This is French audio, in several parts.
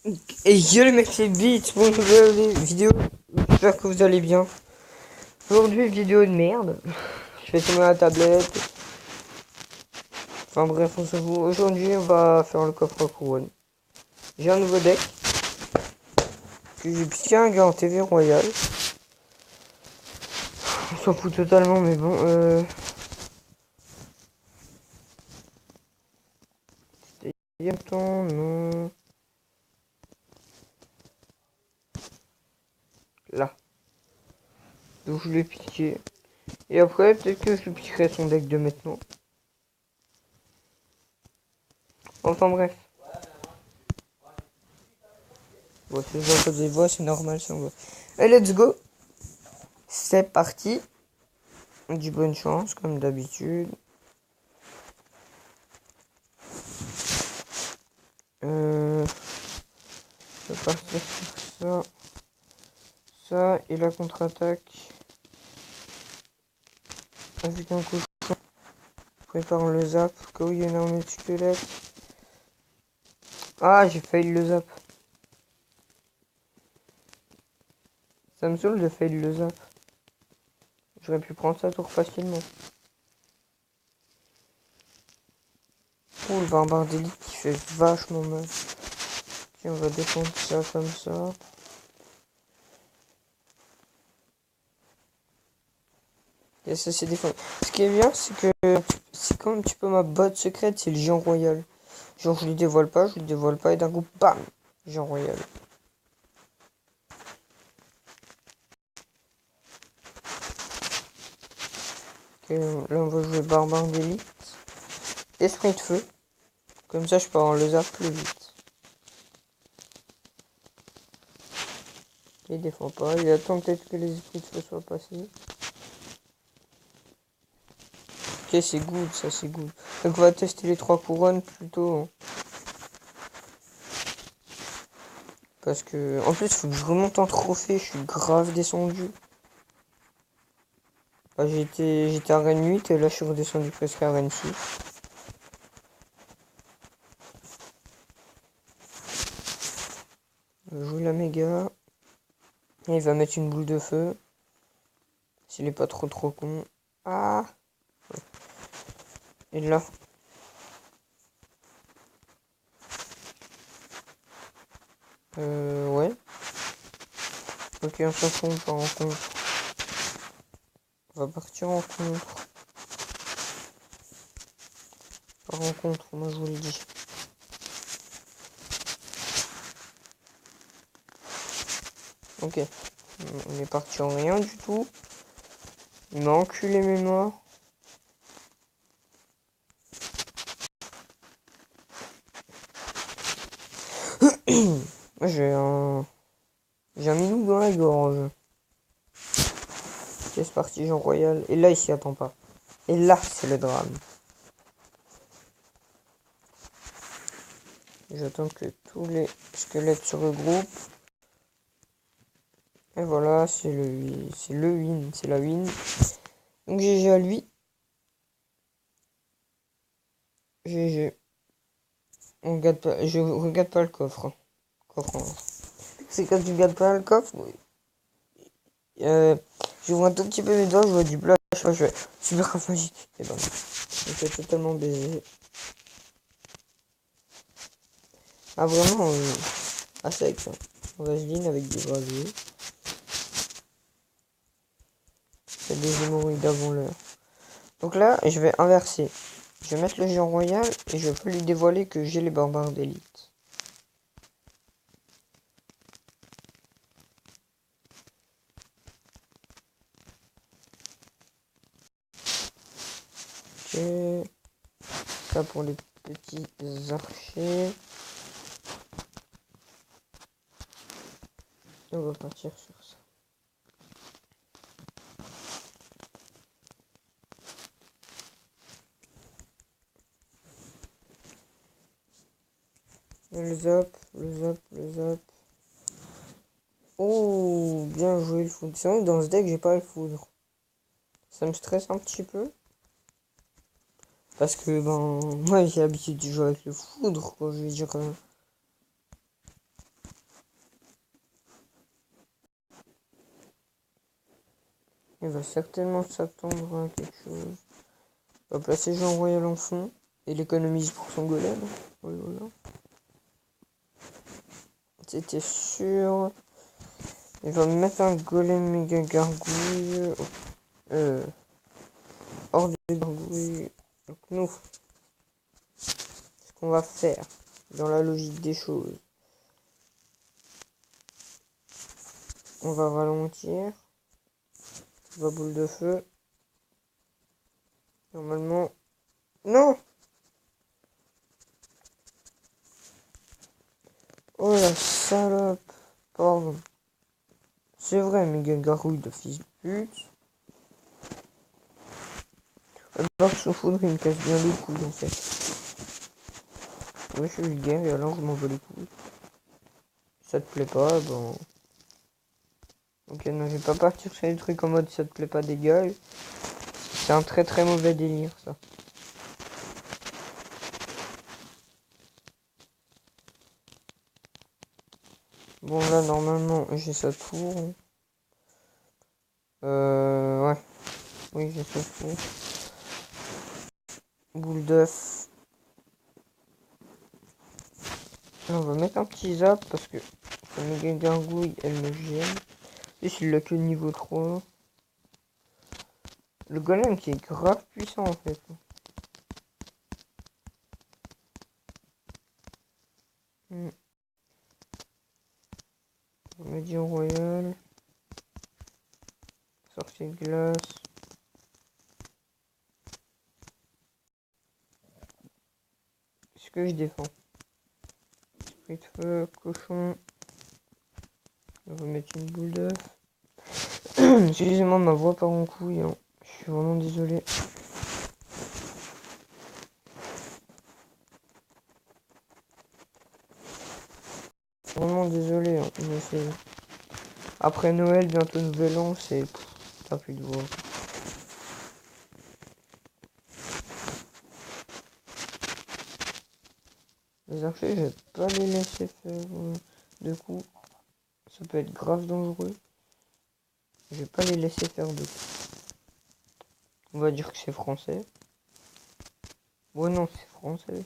Et yo les mecs, c'est Beats pour une nouvelle vidéo. J'espère que vous allez bien. Aujourd'hui, vidéo de merde. Je vais tomber la tablette. Enfin bref, on se fout. Aujourd'hui, on va faire le coffre couronne. J'ai un nouveau deck. Que j'ai piqué un gars en TV Royal. On s'en fout totalement, mais bon. C'était temps, non. Là. Donc je l'ai piqué. Et après, peut-être que je piquerai son deck de maintenant. Enfin bref. Bon, si vous entendez des voix, c'est normal, ça on va. Et let's go. C'est parti. Du bonne chance, comme d'habitude. Je vais partir sur ça. Ça et la contre-attaque. Avec un cochon. Prépare le zap. Quand il y en a un autre squelette. Ah, j'ai failli le zap. Ça me saoule de failli le zap. J'aurais pu prendre ça tour facilement. Oh, le barbare d'élite qui fait vachement mal. Ok, on va défendre ça comme ça. Et ça c'est défendu. Ce qui est bien, c'est que c'est comme un petit peu ma botte secrète, c'est le géant royal. Genre je lui dévoile pas, et d'un coup, bam, géant royal. Ok, là on va jouer barbare d'élite. Esprit de feu. Comme ça je peux avoir le zap plus vite. Il défend pas, il attend peut-être que les esprits de feu soient passés. Ok, c'est good, ça c'est good. Donc on va tester les 3 couronnes plutôt. Hein. Parce que, en plus, il faut que je remonte en trophée, je suis grave descendu. Bah, j'étais à Rennes 8 et là je suis redescendu presque à Rennes 6. Je joue la méga. Et il va mettre une boule de feu. S'il est pas trop con. Ah! Et là. Ouais. Ok, on s'en fout, on part en contre. On va partir en contre. Par en contre, moi je vous l'ai dit. Ok. On est parti en rien du tout. Il m'a enculé mes morts. J'ai un... J'ai un minou dans la gorge. C'est parti, Jean Royal. Et là, il s'y attend pas. Et là, c'est le drame. J'attends que tous les squelettes se regroupent. Et voilà, c'est le win, c'est la win. Donc GG à lui. GG. On regarde pas, je regarde pas le coffre. C'est quand tu regardes pas le coffre. Je vois un tout petit peu mes doigts, je vois du blanc. Je fais super grave magique. Et ben, je fais totalement baiser. Ah vraiment, assez avec ça. Vaseline avec du gravier. C'est des hémorroïdes avant l'heure. Donc là, je vais inverser. Je vais mettre le géant royal et je peux lui dévoiler que j'ai les barbares d'élite. Ok. Ça pour les petits archers. Et on va partir sur ça. Le zap, le zap, le zap. Oh, bien joué le foudre. C'est vrai que dans ce deck, j'ai pas le foudre. Ça me stresse un petit peu. Parce que, ben, moi, j'ai l'habitude de jouer avec le foudre, quoi. Je veux dire. Il va certainement s'attendre à quelque chose. Il va placer Jean Royal en fond. Et il économise pour son golem. Voilà. C'était sûr. Il va mettre un golem méga gargouille. Hors de gargouille. Donc nous, ce qu'on va faire, dans la logique des choses, on va ralentir. On va boule de feu. Normalement... Non! Oh la salope! Pardon. C'est vrai, méga gargouille de fils de pute. D'abord, son foudre, il me casse bien les couilles, en fait. Ouais, je suis vulgaire, et alors je m'en veux les couilles. Ça te plaît pas, bon... Ok, non, je vais pas partir sur les trucs en mode ça te plaît pas, dégage. C'est un très très mauvais délire, ça. Bon, là, normalement, j'ai sa tour. Ouais. Oui, j'ai sa tour. Boule d'œuf. On va mettre un petit zap parce que la méga gargouille, elle me gêne. Et s'il a que niveau 3. Le golem qui est grave puissant en fait. Médium royal. Sorcier de glace. Est-ce que je défends? Esprit de feu, cochon. On va mettre une boule d'œuf. Excusez-moi, ma voix part en couille. Hein. Je suis vraiment désolé. Vraiment désolé. Hein. Mais c'est... Après Noël, bientôt Nouvel An, c'est... T'as plus de voix. Les archers, je vais pas les laisser faire de coups. Ça peut être grave dangereux. Je vais pas les laisser faire de coups. On va dire que c'est français. Ouais, non, c'est français.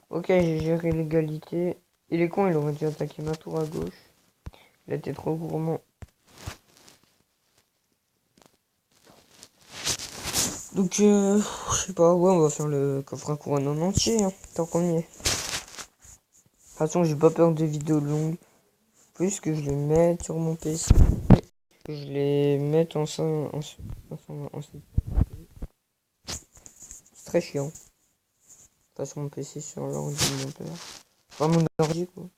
Ok, j'ai géré l'égalité. Il est con, il aurait dû attaquer ma tour à gauche. Il a été trop gourmand. Donc, je sais pas, ouais, on va faire le coffre à couronne en entier, hein, tant qu'on y est. De toute façon, j'ai pas peur des vidéos longues. Plus que je les mette sur mon PC. Que je les mette c'est très chiant. Pas sur mon PC, sur l'ordi de mon père. Enfin, mon ordi, quoi.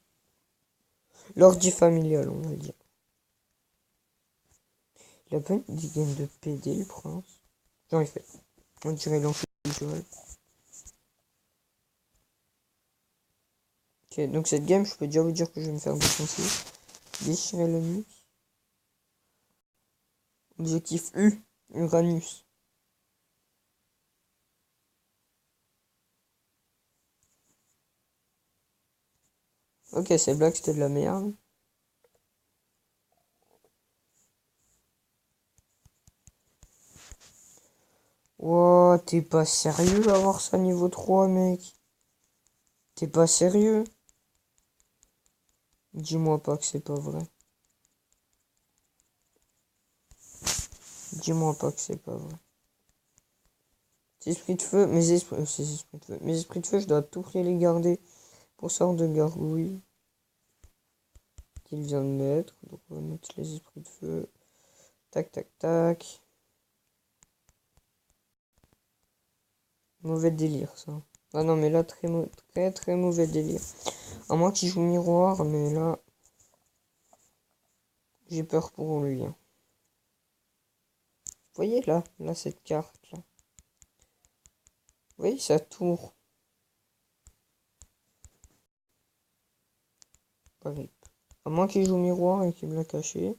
L'ordi familial, on va dire. Il a pas une game de PD, le prince. Genre, il fait. On dirait l'enfant du cheval. Ok, donc cette game, je peux déjà vous dire que je vais me faire défoncer. Déchirer l'anus. Objectif U, Uranus. Ok, c'est blague, c'était de la merde. Wow, t'es pas sérieux d'avoir ça niveau 3, mec? T'es pas sérieux? Dis-moi pas que c'est pas vrai. Dis-moi pas que c'est pas vrai. Ces esprits de feu, mes esprits, mes esprits de feu, je dois à tout prix les garder pour sorte de gargouille qu'il vient de mettre. Donc on va mettre les esprits de feu. Tac, tac, tac. Mauvais délire, ça. Ah non, mais là, très, très mauvais délire. À moins qu'il joue miroir, mais là, j'ai peur pour lui. Hein. Vous voyez là, cette carte là. Vous voyez sa tour. Pareil. À moins qu'il joue miroir et qu'il me l'a caché.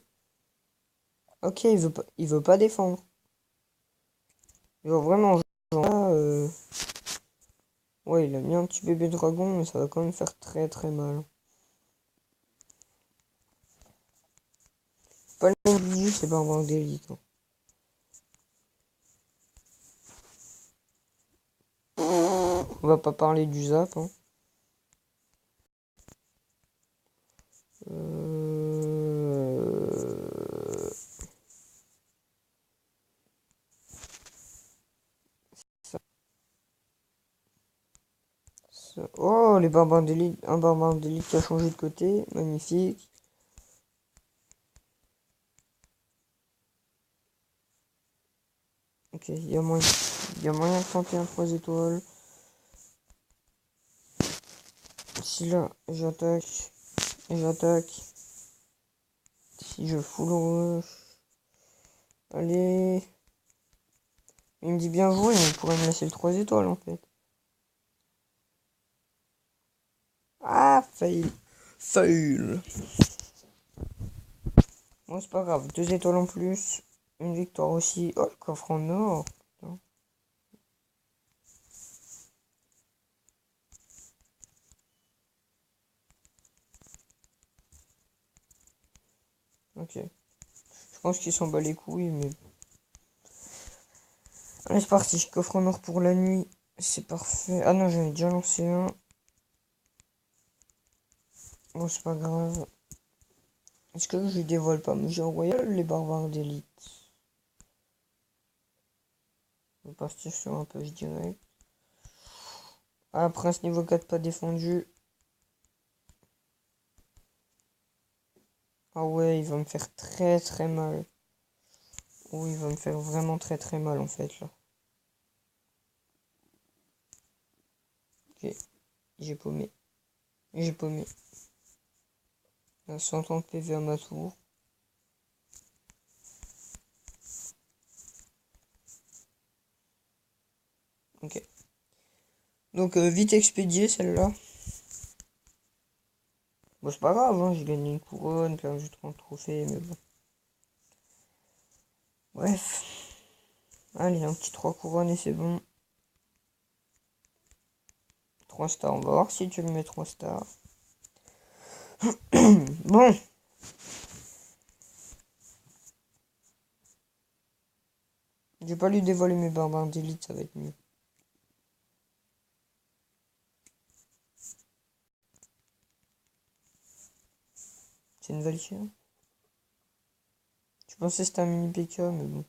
Ok, il veut pas défendre. Il va vraiment jouer là, ouais, il a mis un petit bébé dragon, mais ça va quand même faire très très mal. Pas le négliger, c'est barbare d'élite. Hein. On va pas parler du zap. Hein. Oh, les barbares d'élite. Un barbare d'élite qui a changé de côté. Magnifique. Ok, il y a moyen de tenter un 3 étoiles. Si là, j'attaque. Et j'attaque. Si je full rush. Allez. Il me dit bien joué, mais il pourrait me laisser le 3 étoiles en fait. Ah, fail. Fail. Bon, c'est pas grave. 2 étoiles en plus. Une victoire aussi. Oh, le coffre en or. Putain. Ok. Je pense qu'il s'en bat les couilles, mais... Allez, c'est parti. Coffre en or pour la nuit. C'est parfait. Ah non, j'en ai déjà lancé un. Bon, c'est pas grave. Est-ce que je dévoile pas J'ai royal les barbares d'élite? On va partir sur un peu, je dirais. Ah, prince niveau 4 pas défendu. Ah ouais, il va me faire très très mal. Oh, il va me faire vraiment très très mal en fait là. Ok, j'ai paumé. J'ai paumé. 130 PV à ma tour. Ok. Donc vite expédié celle-là. Bon c'est pas grave, hein, j'ai gagné une couronne, perdu 30 trophées, mais bon. Bref. Allez, un petit 3 couronnes et c'est bon. 3 stars, on va voir si tu me mets 3 stars. Bon. Je vais pas lui dévoiler mes barbares d'élite, ça va être mieux. C'est une Valkyrie. Je pensais que c'était un mini PK, mais bon.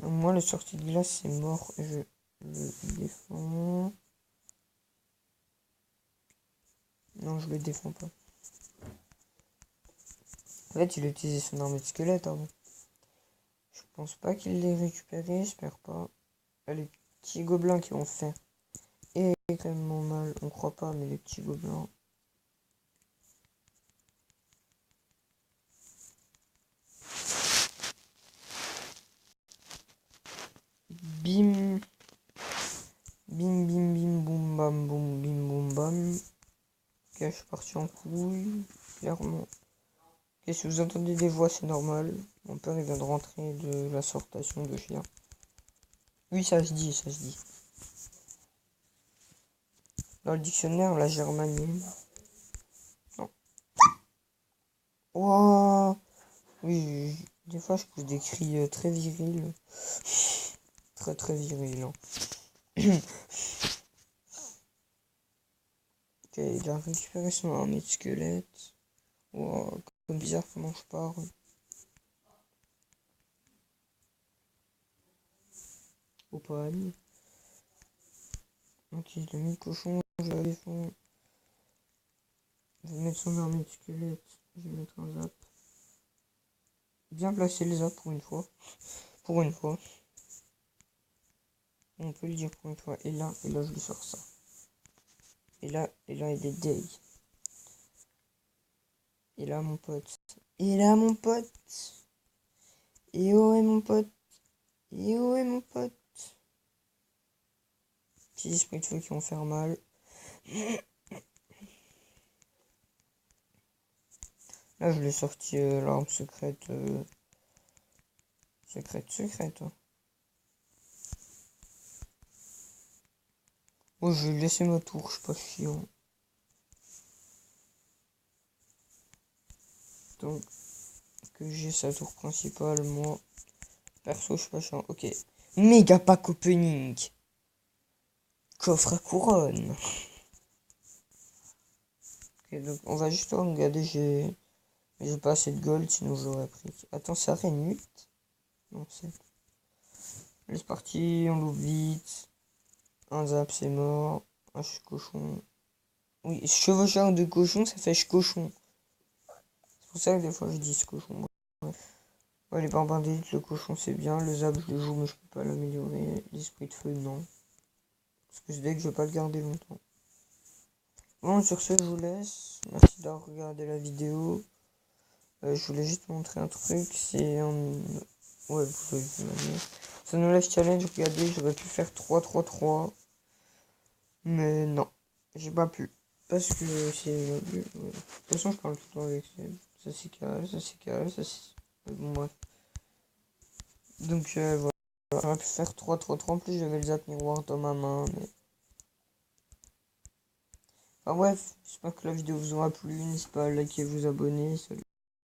Moi, le sortie de glace, c'est mort. Je le défends. Non, je le défends pas. En fait, il a utilisé son armée de squelette avant. Je pense pas qu'il l'ait récupéré, j'espère pas. Les petits gobelins qui vont faire extrêmement mal. On croit pas, mais les petits gobelins. Bim. Bim, bim, bim, boum, bam, boum, bim, boum, bam. Ok, je suis parti en couille, clairement. Ok, si vous entendez des voix, c'est normal. Mon père, il vient de rentrer de la sortation de chien. Oui, ça se dit, ça se dit. Dans le dictionnaire, la germanie. Non. Oh oui, des fois, je pousse des cris très virils. Très, très virils. Hein. Ok, il a récupéré son armée de squelette. Wow, comme bizarre comment je parle. Au paradis. Ok, il a mis le cochon, je la défends. Je vais mettre son armée de squelette. Je vais mettre un zap. Bien placé le zap pour une fois. Pour une fois. On peut le dire pour une fois. Et là, je lui sors ça. Et là, il est day. Et là, mon pote. Et là, mon pote. Et oh, et mon pote. Et oh, et mon pote. Petits esprits de feu qui vont faire mal. Là, je l'ai sorti l'arme secrète. Secrète. Hein. Oh, je vais laisser ma tour, je suis pas chiant. temps que j'ai sa tour principale, moi. Perso, je suis pas chiant. Ok. Méga pack opening. Coffre à couronne. Ok, donc on va juste regarder. J'ai pas assez de gold, sinon j'aurais pris. Attends, c'est arène 8? Non, c'est. C'est parti, on l'ouvre vite. Un zap, c'est mort. Un cochon. Oui, chevaucheur de cochon, ça fait cochon. C'est pour ça que des fois je dis ce cochon. Ouais, les barbins d'élite, le cochon c'est bien. Le zap, je le joue, mais je peux pas l'améliorer. L'esprit de feu, non. Parce que je dis que je vais pas le garder longtemps. Bon, sur ce, je vous laisse. Merci d'avoir regardé la vidéo. Je voulais juste montrer un truc. C'est un. Ouais, vous pouvez imaginer. Ça nous laisse challenge. Regardez, j'aurais pu faire 3-3-3. Mais non, j'ai pas pu. Parce que c'est. De toute façon, je parle tout le temps avec ça c'est carré, ça c'est carré, ça c'est. Bon, bref. Donc voilà. J'aurais pu faire 3-3-3. En plus, j'avais le zap miroir dans ma main. Mais. Enfin bref, j'espère que la vidéo vous aura plu. N'hésitez pas à liker, vous abonner. Salut.